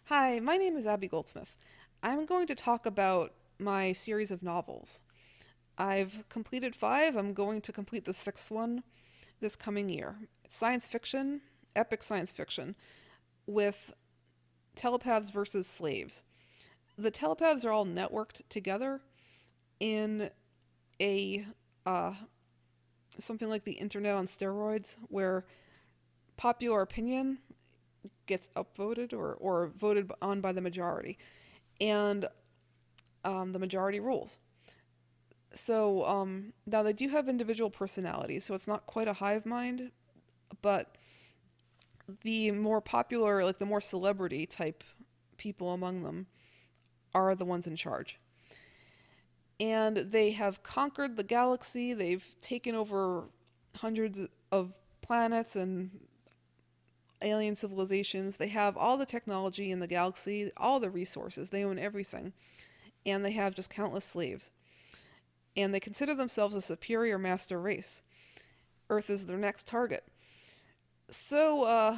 Hi, my name is Abby Goldsmith. I'm going to talk about my series of novels. I've completed five. I'm going to complete the sixth one this coming year. It's science fiction, epic science fiction, with telepaths versus slaves. The telepaths are all networked together in a uh, something like the internet on steroids, where popular opinion gets upvoted or voted on by the majority, and the majority rules. So now they do have individual personalities, so it's not quite a hive mind, but the more popular, like the more celebrity type people among them, are the ones in charge. And they have conquered the galaxy. They've taken over hundreds of planets and alien civilizations. They have all the technology in the galaxy, all the resources. They own everything. And they have just countless slaves. And they consider themselves a superior master race. Earth is their next target. So,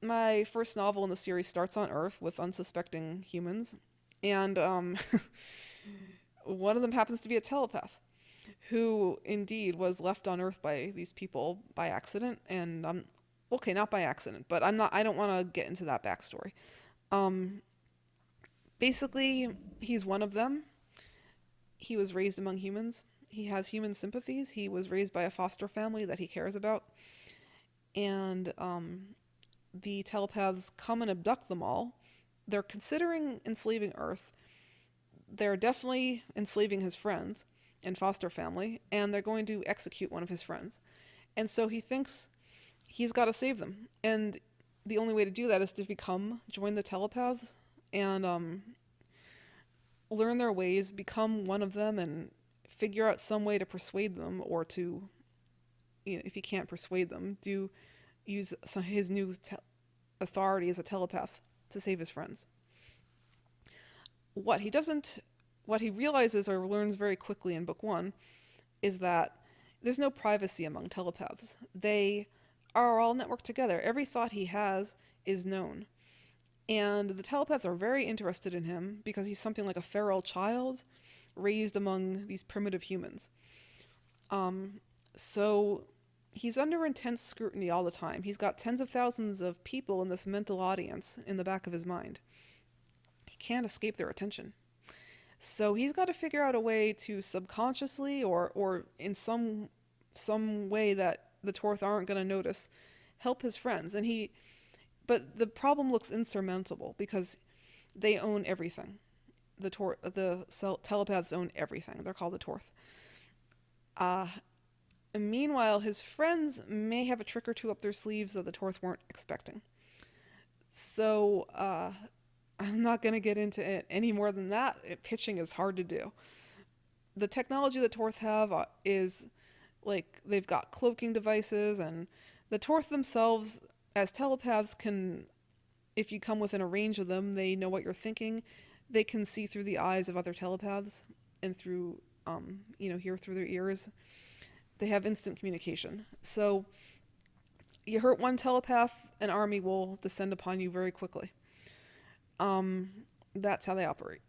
my first novel in the series starts on Earth with unsuspecting humans, and one of them happens to be a telepath who indeed was left on Earth by these people by accident. And okay, not by accident, but I don't want to get into that backstory. Um, Basically, he's one of them. He was raised among humans. He has human sympathies. He was raised by a foster family that he cares about, and the telepaths come and abduct them all. They're considering enslaving Earth. They're definitely enslaving his friends and foster family, and they're going to execute one of his friends. And so he thinks he's got to save them. And the only way to do that is to join the telepaths, and learn their ways, become one of them, and figure out some way to persuade them, or to, if he can't persuade them, use his new authority as a telepath to save his friends. What he doesn't, what he realizes or learns very quickly in book one is that there's no privacy among telepaths. They are all networked together. Every thought he has is known. And the telepaths are very interested in him because he's something like a feral child raised among these primitive humans. So he's under intense scrutiny all the time. He's got tens of thousands of people in this mental audience in the back of his mind. He can't escape their attention. So he's got to figure out a way to subconsciously or in some way that the Torth aren't going to notice, help his friends. But the problem looks insurmountable because they own everything. The telepaths own everything. They're called the Torth. Uh, Meanwhile, his friends may have a trick or two up their sleeves that the Torth weren't expecting. So I'm not going to get into it any more than that. Pitching is hard to do. The technology the Torth have is like they've got cloaking devices, and the Torth themselves, as telepaths, can, if you come within a range of them, they know what you're thinking. They can see through the eyes of other telepaths and through, hear through their ears. They have instant communication. So you hurt one telepath, an army will descend upon you very quickly. That's how they operate.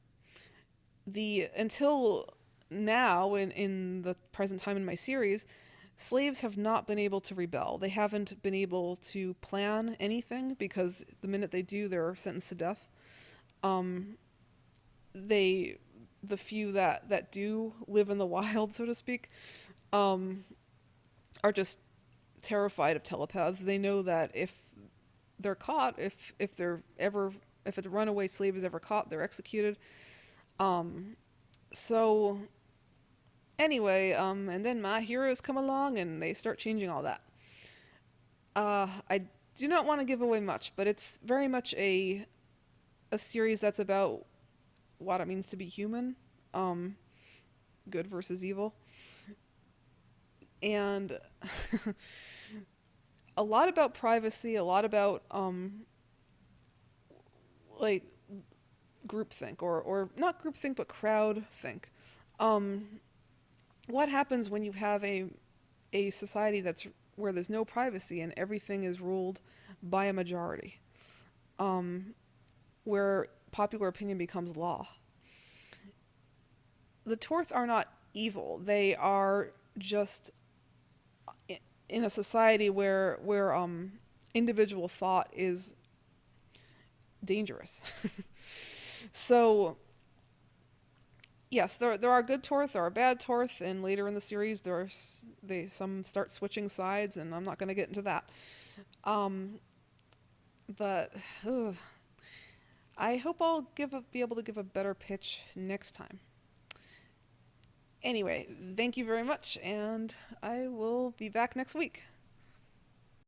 Until now, in the present time in my series, slaves have not been able to rebel. They haven't been able to plan anything because the minute they do, they're sentenced to death. Um, they, the few that do live in the wild, so to speak, um, are just terrified of telepaths. They know that if they're caught, if a runaway slave is ever caught, they're executed. Um, so anyway, and then my heroes come along and they start changing all that. I do not want to give away much, but it's very much a series that's about what it means to be human, um, good versus evil, and a lot about privacy, a lot about like groupthink or not groupthink but crowdthink. Um, what happens when you have a society that's where there's no privacy and everything is ruled by a majority? Um, where popular opinion becomes law. The Torths are not evil. They are just in a society where individual thought is dangerous. So yes, there are good Torth, there are bad Torth, and later in the series some start switching sides, and I'm not going to get into that. But I hope I'll be able to give a better pitch next time. Anyway, thank you very much, and I will be back next week.